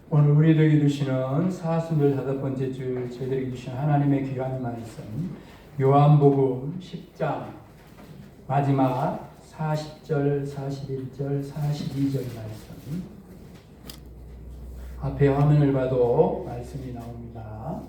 오늘 우리들에게 주시는 사순절 5번째 주 저희들에게 주시는 하나님의 귀한 말씀 요한복음 10장 마지막 40절, 41절, 42절 말씀 앞에 화면을 봐도 말씀이 나옵니다.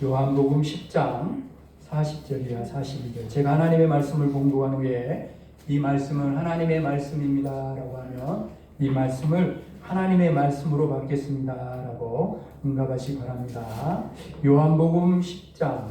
요한복음 10장 40절이나 42절 제가 하나님의 말씀을 공부한 후에 이 말씀은 하나님의 말씀입니다 라고 하면 이 말씀을 하나님의 말씀으로 받겠습니다 라고 응답하시기 바랍니다. 요한복음 10장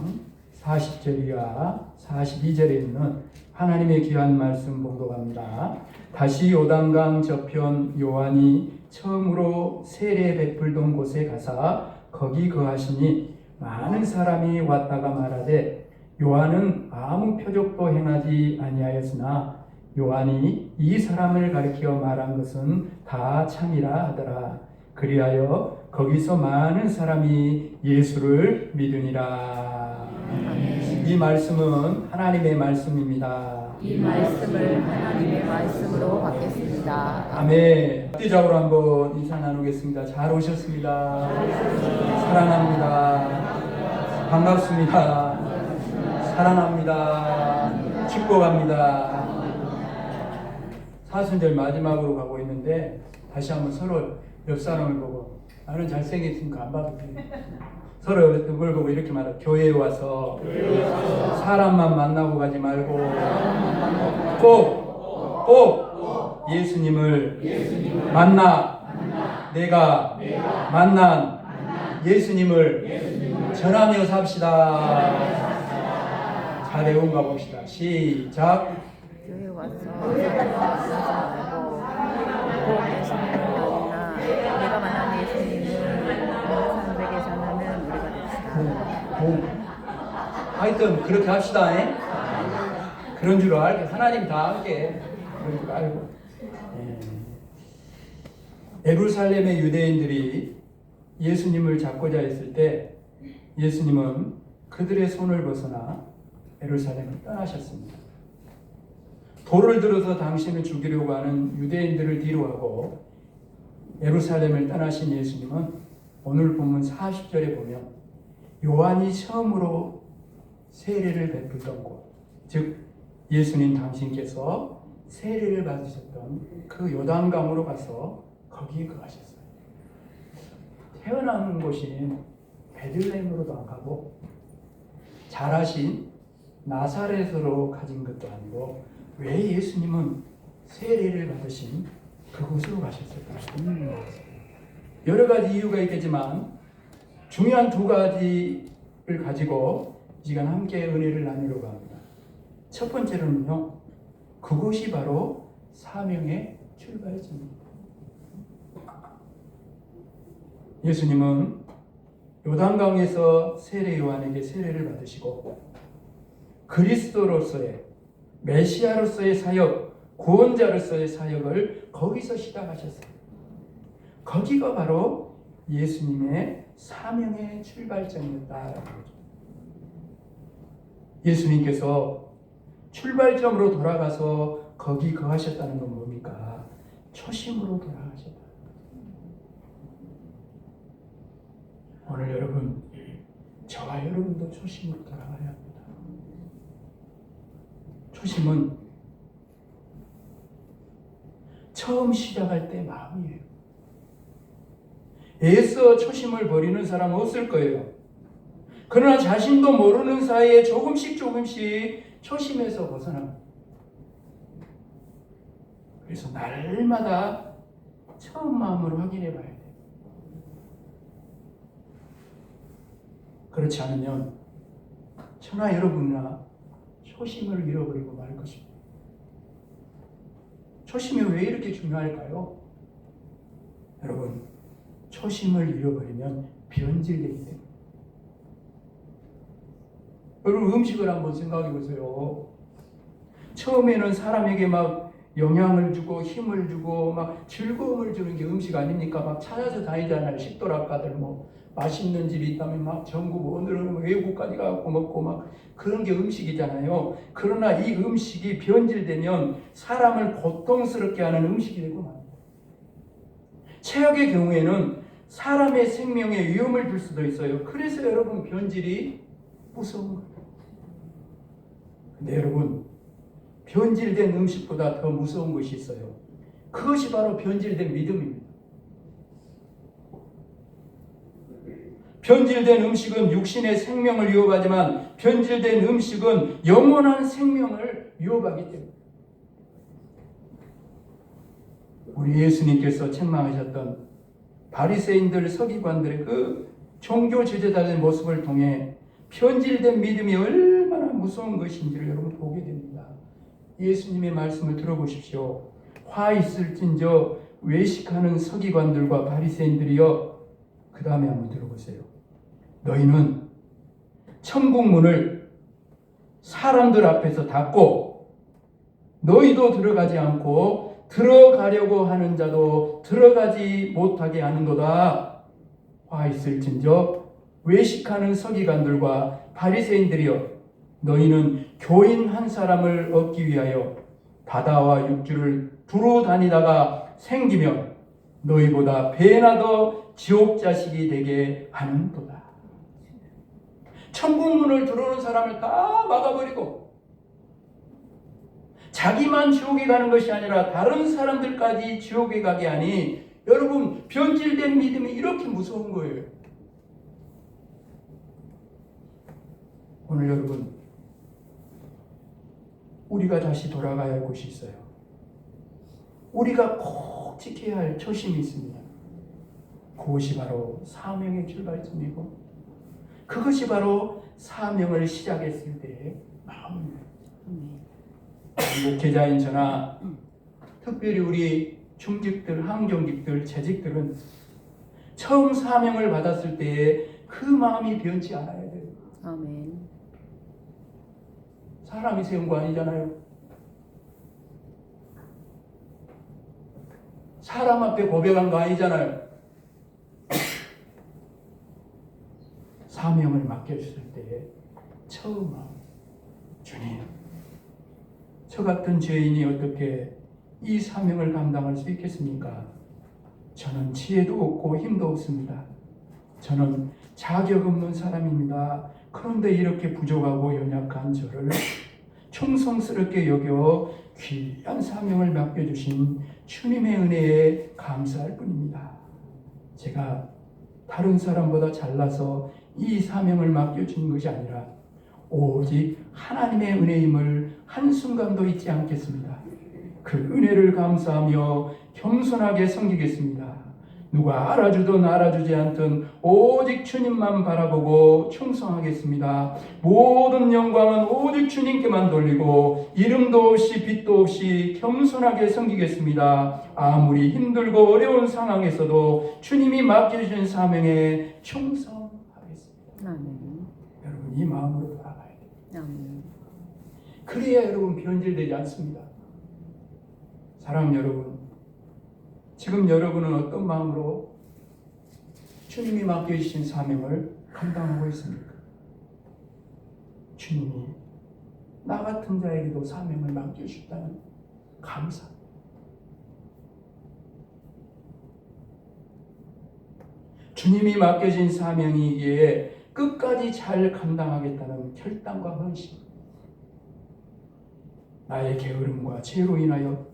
40절이와 42절에 있는 하나님의 귀한 말씀 봉독합니다. 다시 요단강 저편 요한이 처음으로 세례 베풀던 곳에 가사 거기 거하시니 많은 사람이 왔다가 말하되 요한은 아무 표적도 행하지 아니하였으나 요한이 이 사람을 가리켜 말한 것은 다 참이라 하더라. 그리하여 거기서 많은 사람이 예수를 믿으니라. 이 말씀은 하나님의 말씀입니다. 이 말씀을 하나님의 말씀으로 받겠습니다. 아멘. 합주적으로 한번 인사 나누겠습니다. 잘 오셨습니다. 사랑합니다. 반갑습니다. 사랑합니다. 축복합니다. 사순절 마지막으로 가고 있는데 다시 한번 서로 옆 사람을 보고 나는 잘생겼으니까 안 봐도 돼. 서로 옆을 보고 이렇게 말해. 교회에 와서 사람만 만나고 가지 말고 꼭 예수님을 만나 내가 만난 예수님을 전하며 삽시다. 잘 외운가 봅시다. 시작. 교회 와서 꼭 예수님을 만나 내가 만난 예수님을 사람들에게 전하는 우리가 됩시다. 하여튼 그렇게 합시다. 그런 줄 알게 하나님 다 함께 그런 줄 알고. 예루살렘의 유대인들이 예수님을 잡고자 했을 때 예수님은 그들의 손을 벗어나 예루살렘을 떠나셨습니다. 돌을 들어서 당신을 죽이려고 하는 유대인들을 뒤로하고 예루살렘을 떠나신 예수님은 오늘 본문 40절에 보면 요한이 처음으로 세례를 베풀던 곳, 즉 예수님 당신께서 세례를 받으셨던 그 요단강으로 가서 거기에 거하셨어요. 태어난 곳인 베들레헴으로도 안 가고 자라신 나사렛으로 가진 것도 아니고 왜 예수님은 세례를 받으신 그곳으로 가셨을까요? 여러 가지 이유가 있겠지만 중요한 두 가지를 가지고 이 시간 함께 은혜를 나누려고 합니다. 첫 번째로는요, 그곳이 바로 사명의 출발점입니다. 예수님은 요단강에서 세례 요한에게 세례를 받으시고 그리스도로서의 메시아로서의 사역, 구원자로서의 사역을 거기서 시작하셨어요. 거기가 바로 예수님의 사명의 출발점이었다라는 거죠. 예수님께서 출발점으로 돌아가서 거기 거하셨다는 건 뭡니까? 초심으로 돌아가셨다. 오늘 여러분, 저와 여러분도 초심으로 돌아가야 합니다. 초심은 처음 시작할 때 마음이에요. 애써 초심을 버리는 사람은 없을 거예요. 그러나 자신도 모르는 사이에 조금씩 초심에서 벗어납니다. 그래서 날마다 처음 마음으로 확인해 봐야 돼요. 그렇지 않으면 저나 여러분이나 초심을 잃어버리고 말 것입니다. 초심이 왜 이렇게 중요할까요? 여러분, 초심을 잃어버리면 변질되기 때문에. 여러분, 음식을 한번 생각해 보세요. 처음에는 사람에게 막 영향을 주고 힘을 주고 막 즐거움을 주는 게 음식 아닙니까? 막 찾아서 다니잖아요. 식도락가들 뭐 맛있는 집이 있다면 막 전국 오늘은 외국까지 가고 먹고 막 그런 게 음식이잖아요. 그러나 이 음식이 변질되면 사람을 고통스럽게 하는 음식이 되고 맙니다. 최악의 경우에는 사람의 생명에 위험을 줄 수도 있어요. 그래서 여러분 변질이 무서운 거예요. 근데 여러분 변질된 음식보다 더 무서운 것이 있어요. 그것이 바로 변질된 믿음입니다. 변질된 음식은 육신의 생명을 위협하지만 변질된 음식은 영원한 생명을 위협하기 때문에 우리 예수님께서 책망하셨던 바리새인들 서기관들의 그 종교 지도자들의 모습을 통해 변질된 믿음이 얼마나 무서운 것인지를 여러분 보게 됩니다. 예수님의 말씀을 들어보십시오. 화 있을진저 외식하는 서기관들과 바리새인들이여. 그 다음에 한번 들어보세요. 너희는 천국 문을 사람들 앞에서 닫고 너희도 들어가지 않고 들어가려고 하는 자도 들어가지 못하게 하는도다. 화 있을진저 외식하는 서기관들과 바리새인들이여. 너희는 교인 한 사람을 얻기 위하여 바다와 육지를 두루 다니다가 생기며 너희보다 배나 더 지옥 자식이 되게 하는도다. 천국 문을 들어오는 사람을 다 막아버리고 자기만 지옥에 가는 것이 아니라 다른 사람들까지 지옥에 가게 하니 여러분 변질된 믿음이 이렇게 무서운 거예요. 오늘 여러분 우리가 다시 돌아가야 할 곳이 있어요. 우리가 꼭 지켜야 할 초심이 있습니다. 그것이 바로 사명의 출발점이고 그것이 바로 사명을 시작했을 때의 마음입니다. 목회자인 저나 특별히 우리 중직들, 항정직들, 재직들은 처음 사명을 받았을 때에 그 마음이 변치 않아야 돼요. 아멘. 사람이 세운 거 아니잖아요. 사람 앞에 고백한 거 아니잖아요. 사명을 맡겨주실 때에 처음 마음, 주님, 저 같은 죄인이 어떻게 이 사명을 감당할 수 있겠습니까? 저는 지혜도 없고 힘도 없습니다. 저는 자격 없는 사람입니다. 그런데 이렇게 부족하고 연약한 저를 충성스럽게 여겨 귀한 사명을 맡겨주신 주님의 은혜에 감사할 뿐입니다. 제가 다른 사람보다 잘나서 이 사명을 맡겨주는 것이 아니라 오직 하나님의 은혜임을 한순간도 잊지 않겠습니다. 그 은혜를 감사하며 겸손하게 섬기겠습니다. 누가 알아주든 알아주지 않든 오직 주님만 바라보고 충성하겠습니다. 모든 영광은 오직 주님께만 돌리고 이름도 없이 빛도 없이 겸손하게 섬기겠습니다. 아무리 힘들고 어려운 상황에서도 주님이 맡겨주신 사명에 충성하겠습니다. 아멘. 여러분 이 마음으로 돌아가야 돼요. 아멘. 그래야 여러분 변질되지 않습니다. 사랑하는 여러분, 지금 여러분은 어떤 마음으로 주님이 맡겨주신 사명을 감당하고 있습니까? 주님이 나 같은 자에게도 사명을 맡겨주셨다는 감사. 주님이 맡겨진 사명이기에 끝까지 잘 감당하겠다는 결단과 헌신. 나의 게으름과 죄로 인하여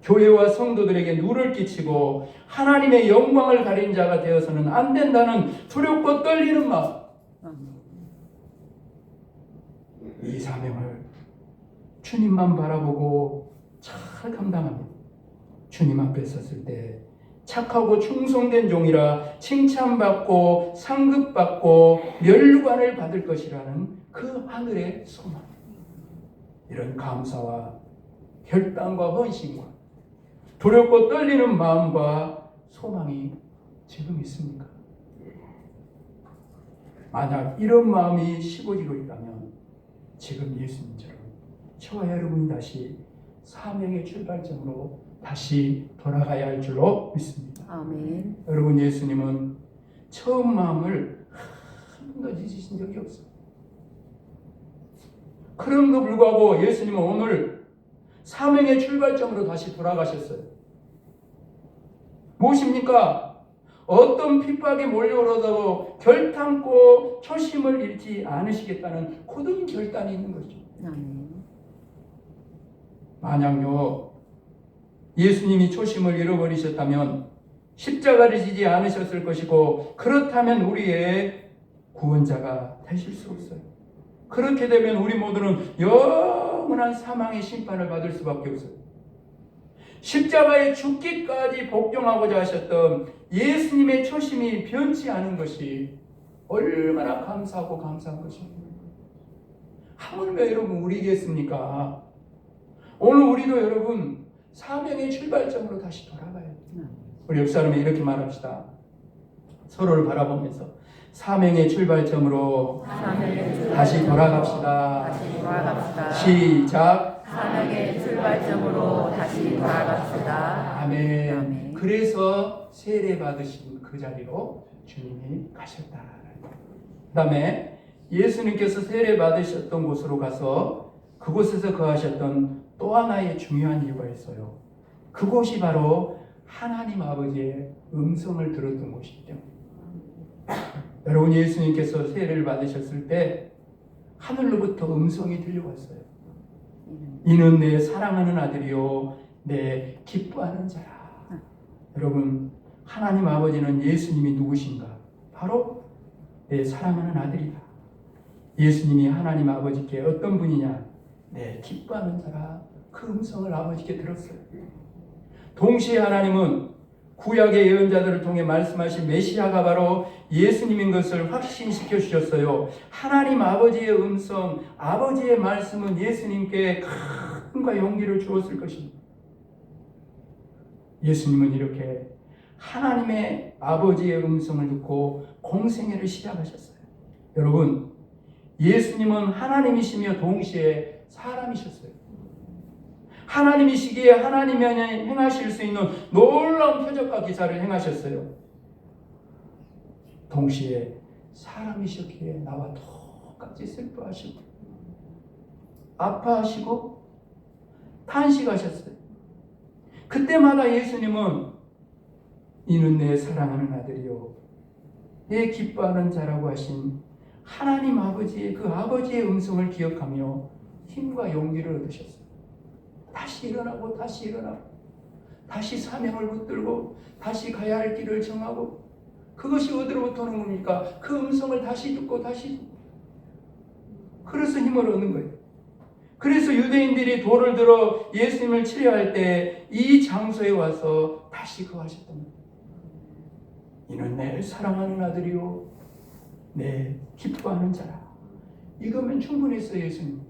교회와 성도들에게 누를 끼치고 하나님의 영광을 가린 자가 되어서는 안 된다는 두렵고 떨리는 마음. 이 사명을 주님만 바라보고 잘 감당합니다. 주님 앞에 섰을 때 착하고 충성된 종이라 칭찬받고 상급받고 멸관을 받을 것이라는 그 하늘의 소망. 이런 감사와 결단과 헌신과 두렵고 떨리는 마음과 소망이 지금 있습니까? 만약 이런 마음이 식어지고 있다면 지금 예수님처럼 저와 여러분이 다시 사명의 출발점으로 다시 돌아가야 할 줄로 믿습니다. 아멘. 여러분 예수님은 처음 마음을 한 번도 잊으신 적이 없어요. 그럼에도 불구하고 예수님은 오늘 사명의 출발점으로 다시 돌아가셨어요. 무엇입니까? 어떤 핍박이 몰려오더라도 결탄코 초심을 잃지 않으시겠다는 굳은 결단이 있는 거죠. 아멘. 만약요 예수님이 초심을 잃어버리셨다면 십자가를 지지 않으셨을 것이고, 그렇다면 우리의 구원자가 되실 수 없어요. 그렇게 되면 우리 모두는 영원한 사망의 심판을 받을 수밖에 없어요. 십자가에 죽기까지 복종하고자 하셨던 예수님의 초심이 변치 않은 것이 얼마나 감사하고 감사한 것입니다. 하물며 여러분 우리겠습니까? 오늘 우리도 여러분 사명의 출발점으로 다시 돌아가야 돼요. 우리 옆 사람이 이렇게 말합시다. 서로를 바라보면서 사명의 출발점으로 다시 돌아갑시다. 다시 돌아갑시다. 시작. 사명의 출발점으로 다시 돌아갑시다. 아멘. 아멘. 그래서 세례 받으신 그 자리로 주님이 가셨다. 그 다음에 예수님께서 세례 받으셨던 곳으로 가서 그곳에서 거하셨던 또 하나의 중요한 이유가 있어요. 그곳이 바로 하나님 아버지의 음성을 들었던 곳이죠. 여러분, 예수님께서 세례를 받으셨을 때 하늘로부터 음성이 들려왔어요. 이는 내 사랑하는 아들이요 내 기뻐하는 자라. 여러분, 하나님 아버지는 예수님이 누구신가? 바로 내 사랑하는 아들이다. 예수님이 하나님 아버지께 어떤 분이냐? 내 기뻐하는 자라. 그 음성을 아버지께 들었어요. 동시에 하나님은 구약의 예언자들을 통해 말씀하신 메시아가 바로 예수님인 것을 확신시켜 주셨어요. 하나님 아버지의 음성, 아버지의 말씀은 예수님께 큰과 용기를 주었을 것입니다. 예수님은 이렇게 하나님의 아버지의 음성을 듣고 공생애를 시작하셨어요. 여러분, 예수님은 하나님이시며 동시에 사람이셨어요. 하나님이시기에 하나님이 행하실 수 있는 놀라운 표적과 기사를 행하셨어요. 동시에 사람이셨기에 나와 똑같이 슬퍼하시고 아파하시고 탄식하셨어요. 그때마다 예수님은 이는 내 사랑하는 아들이요 내 기뻐하는 자라고 하신 하나님 아버지의 그 아버지의 음성을 기억하며 힘과 용기를 얻으셨어요. 다시 일어나고 다시 일어나고 다시 사명을 붙들고 다시 가야 할 길을 정하고, 그것이 어디로부터 오는 겁니까? 그 음성을 다시 듣고 다시, 그래서 힘을 얻는 거예요. 그래서 유대인들이 돌을 들어 예수님을 치려할 때 이 장소에 와서 다시 거하셨던 거예요. 이는 내 사랑하는 아들이요 내 기뻐하는 자라. 이거면 충분했어요. 예수님.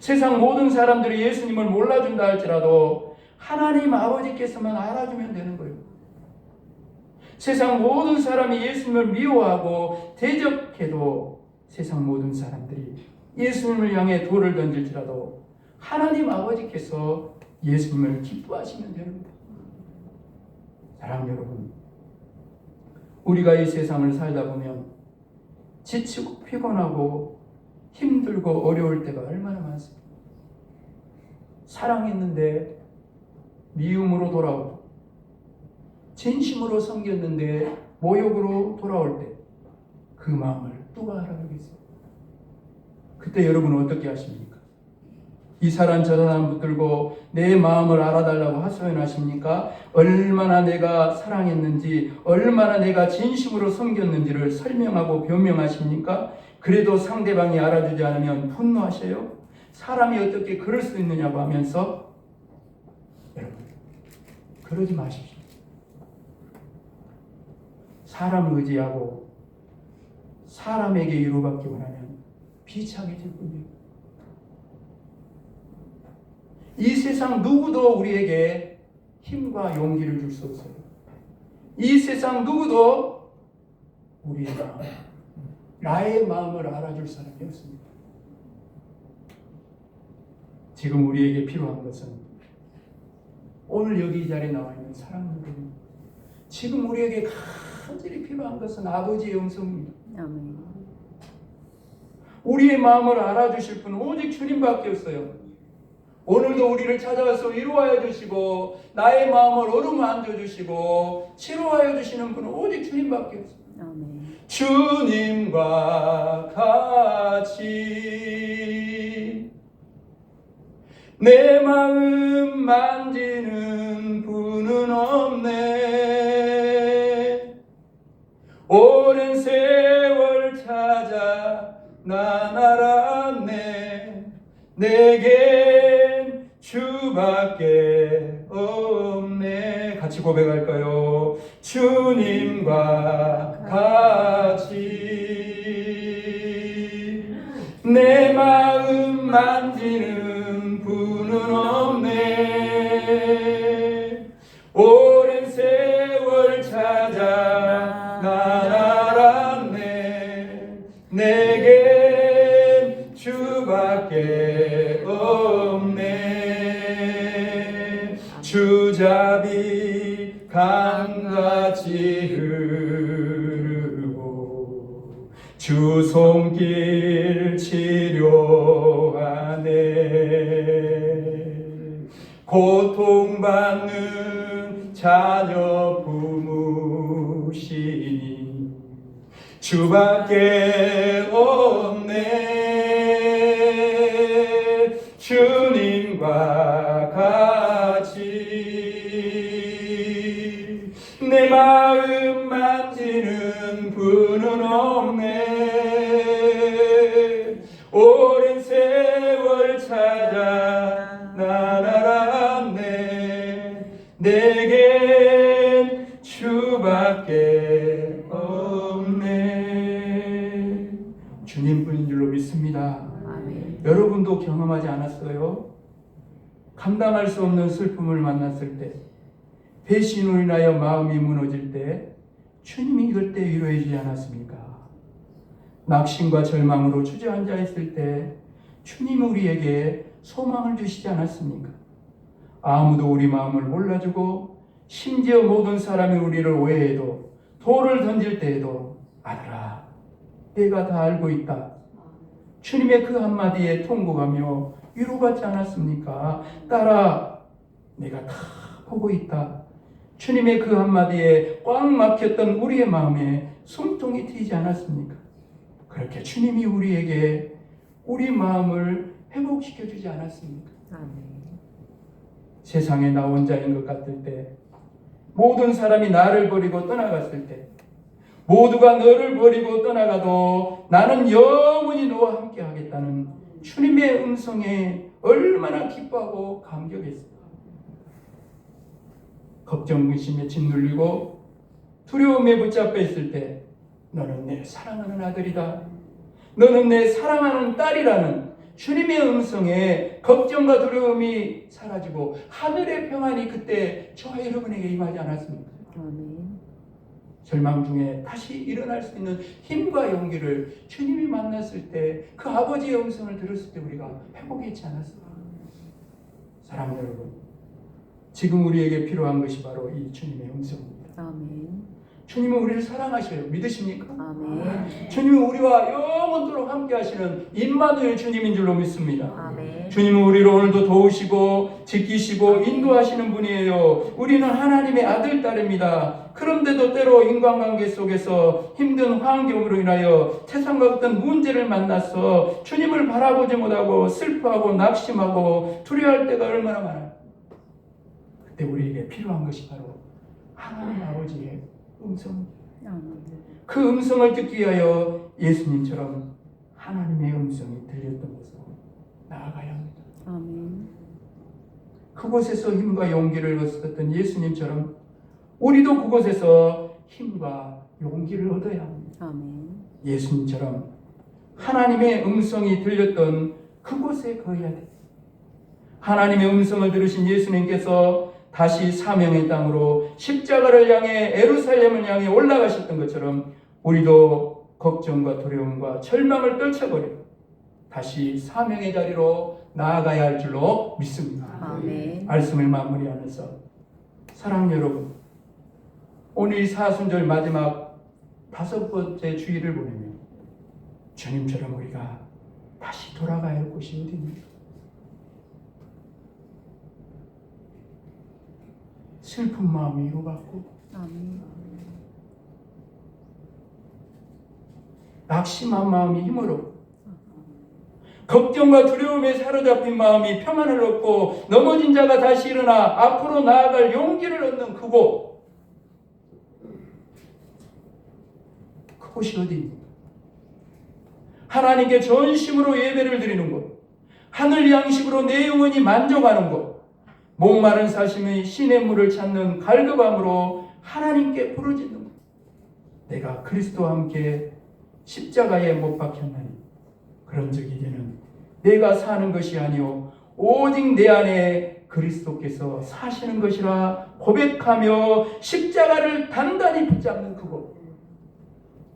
세상 모든 사람들이 예수님을 몰라준다 할지라도 하나님 아버지께서만 알아주면 되는 거예요. 세상 모든 사람이 예수님을 미워하고 대적해도 세상 모든 사람들이 예수님을 향해 돌을 던질지라도 하나님 아버지께서 예수님을 기뻐하시면 되는 거예요. 사랑하는 여러분, 우리가 이 세상을 살다 보면 지치고 피곤하고 힘들고 어려울 때가 얼마나 많습니까? 사랑했는데 미움으로 돌아오고, 진심으로 섬겼는데 모욕으로 돌아올 때 그 마음을 누가 알아보겠어요? 그때 여러분은 어떻게 하십니까? 이 사람 저 사람 붙들고 내 마음을 알아달라고 하소연하십니까? 얼마나 내가 사랑했는지, 얼마나 내가 진심으로 섬겼는지를 설명하고 변명하십니까? 그래도 상대방이 알아주지 않으면 분노하셔요? 사람이 어떻게 그럴 수 있느냐고 하면서, 여러분, 그러지 마십시오. 사람을 의지하고 사람에게 위로받기 원하면 비참해질 뿐이에요. 이 세상 누구도 우리에게 힘과 용기를 줄 수 없어요. 이 세상 누구도 우리의 마음, 나의 마음을 알아줄 사람이 없습니다. 지금 우리에게 필요한 것은 오늘 여기 이 자리에 나와 있는 사랑하는 분입니다. 지금 우리에게 간절히 필요한 것은 아버지의 음성입니다. 아멘. 우리의 마음을 알아주실 분은 오직 주님밖에 없어요. 오늘도 우리를 찾아와서 위로하여 주시고 나의 마음을 어루만져 주시고 치료하여 주시는 분은 오직 주님밖에 없습니다. 아멘. 주님과 같이 내 마음 만지는 분은 없네. 오랜 세월 찾아 난 알았네. 내겐 주밖에 없네. 같이 고백할까요? 주님과 같이 내 마음 만지는 분은 없네. 오랜 세월 찾아 난 알았네. 내겐 주밖에 없네. 주잡이 강같이 흐르고 주 손길 치료하네. 고통받는 자녀 부무시니 주밖에 없네. 주님과 같이 내 마음 만지는 분은 없네. 오랜 세월 찾아 난 알았네. 내겐 주밖에 없네. 주님뿐인 줄로 믿습니다. 아멘. 여러분도 경험하지 않았어요? 감당할 수 없는 슬픔을 만났을 때, 배신으로 인하여 마음이 무너질 때 주님이 이럴 때 위로해 주지 않았습니까? 낙심과 절망으로 주저앉아 있을 때 주님이 우리에게 소망을 주시지 않았습니까? 아무도 우리 마음을 몰라주고 심지어 모든 사람이 우리를 오해해도 돌을 던질 때에도 아들아 내가 다 알고 있다. 주님의 그 한마디에 통곡하며 위로받지 않았습니까? 딸아 내가 다 보고 있다. 주님의 그 한마디에 꽉 막혔던 우리의 마음에 숨통이 트이지 않았습니까? 그렇게 주님이 우리에게 우리 마음을 회복시켜 주지 않았습니까? 아멘. 세상에 나 혼자인 것 같을 때, 모든 사람이 나를 버리고 떠나갔을 때, 모두가 너를 버리고 떠나가도 나는 영원히 너와 함께 하겠다는 주님의 음성에 얼마나 기뻐하고 감격했을까. 걱정, 의심에 짓눌리고 두려움에 붙잡혀 있을 때 너는 내 사랑하는 아들이다. 너는 내 사랑하는 딸이라는 주님의 음성에 걱정과 두려움이 사라지고 하늘의 평안이 그때 저와 여러분에게 임하지 않았습니까? 아멘. 절망 중에 다시 일어날 수 있는 힘과 용기를 주님이 만났을 때 그 아버지의 음성을 들었을 때 우리가 회복했지 않았습니까? 사랑하는 여러분, 지금 우리에게 필요한 것이 바로 이 주님의 음성입니다. 아멘. 주님은 우리를 사랑하셔요. 믿으십니까? 아멘. 주님은 우리와 영원토록 함께 하시는 임마누엘 주님인 줄로 믿습니다. 아멘. 주님은 우리를 오늘도 도우시고 지키시고 인도하시는 분이에요. 우리는 하나님의 아들, 딸입니다. 그런데도 때로 인간관계 속에서 힘든 환경으로 인하여 세상과 어떤 문제를 만나서 주님을 바라보지 못하고 슬퍼하고 낙심하고 두려워할 때가 얼마나 많아요. 그때 우리에게 필요한 것이 바로 하나님 아버지의 음성입니다. 아멘. 그 음성을 듣기 위하여 예수님처럼 하나님의 음성이 들렸던 곳으로 나아가야 합니다. 아멘. 그곳에서 힘과 용기를 얻었던 예수님처럼 우리도 그곳에서 힘과 용기를 얻어야 합니다. 아멘. 예수님처럼 하나님의 음성이 들렸던 그곳에 거해야 됩니다. 하나님의 음성을 들으신 예수님께서 다시 사명의 땅으로 십자가를 향해 예루살렘을 향해 올라가셨던 것처럼 우리도 걱정과 두려움과 절망을 떨쳐버리고 다시 사명의 자리로 나아가야 할 줄로 믿습니다. 아멘. 말씀을 마무리하면서 사랑하는 여러분, 오늘 이 사순절 마지막 5번째 주일을 보내며 주님처럼 우리가 다시 돌아가야 할 곳이 어디입니까? 슬픈 마음이 위로받고 아멘. 낙심한 마음이 힘으로 걱정과 두려움에 사로잡힌 마음이 평안을 얻고 넘어진 자가 다시 일어나 앞으로 나아갈 용기를 얻는 그곳. 그곳이 어디입니까? 하나님께 전심으로 예배를 드리는 곳. 하늘 양식으로 내 영혼이 만족하는 곳. 목마른 사심의 신의 물을 찾는 갈급함으로 하나님께 부르짖는 곳. 내가 그리스도와 함께 십자가에 못 박혔나니 그런 적 이제는 내가 사는 것이 아니요 오직 내 안에 그리스도께서 사시는 것이라 고백하며 십자가를 단단히 붙잡는 그곳.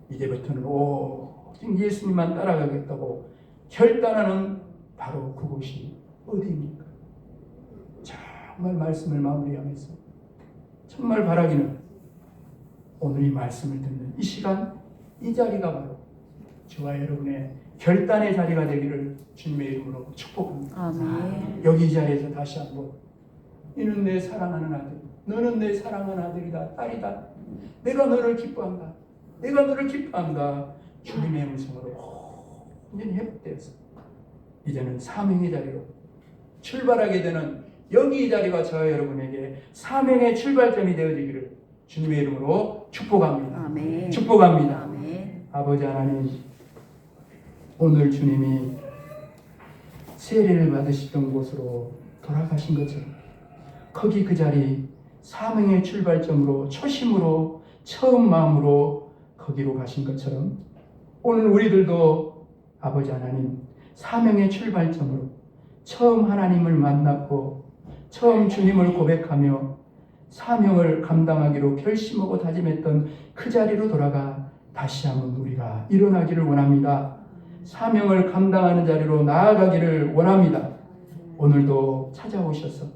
이제부터는 오직 예수님만 따라가겠다고 결단하는 바로 그곳이 어디입니까? 정말 말씀을 마무리하면서 정말 바라기는 오늘 이 말씀을 듣는 이 시간 이 자리가 바로 저와 여러분의 결단의 자리가 되기를 주님의 이름으로 축복합니다. 아멘. 여기 이 자리에서 다시 한번 이는 내 사랑하는 아들, 너는 내 사랑하는 아들이다, 딸이다. 내가 너를 기뻐한다. 내가 너를 기뻐한다. 주님의 음성으로 완전히 회복되어서 이제는 사명의 자리로 출발하게 되는 여기 이 자리가 저와 여러분에게 사명의 출발점이 되어지기를 주님의 이름으로 축복합니다. 아멘. 축복합니다. 아멘. 아버지 하나님, 오늘 주님이 세례를 받으시던 곳으로 돌아가신 것처럼 거기 그 자리 사명의 출발점으로 초심으로 처음 마음으로 거기로 가신 것처럼 오늘 우리들도 아버지 하나님 사명의 출발점으로 처음 하나님을 만났고 처음 주님을 고백하며 사명을 감당하기로 결심하고 다짐했던 그 자리로 돌아가 다시 한번 우리가 일어나기를 원합니다. 사명을 감당하는 자리로 나아가기를 원합니다. 오늘도 찾아오셔서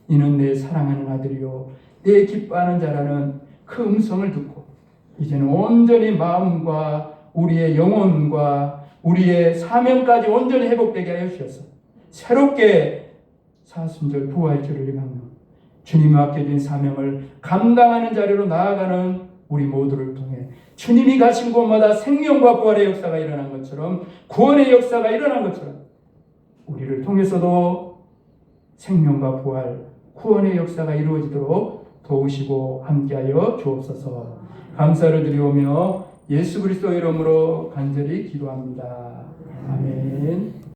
이는 내 사랑하는 아들이요 내 기뻐하는 자라는 그 음성을 듣고 이제는 온전히 마음과 우리의 영혼과 우리의 사명까지 온전히 회복되게 하여 주셔서 새롭게 사순절 부활절을 행하며 주님이 맡겨진 사명을 감당하는 자리로 나아가는 우리 모두를 통해 주님이 가신 곳마다 생명과 부활의 역사가 일어난 것처럼 구원의 역사가 일어난 것처럼 우리를 통해서도 생명과 부활, 구원의 역사가 이루어지도록 도우시고 함께하여 주옵소서. 감사를 드리오며 예수 그리스도 이름으로 간절히 기도합니다. 아멘.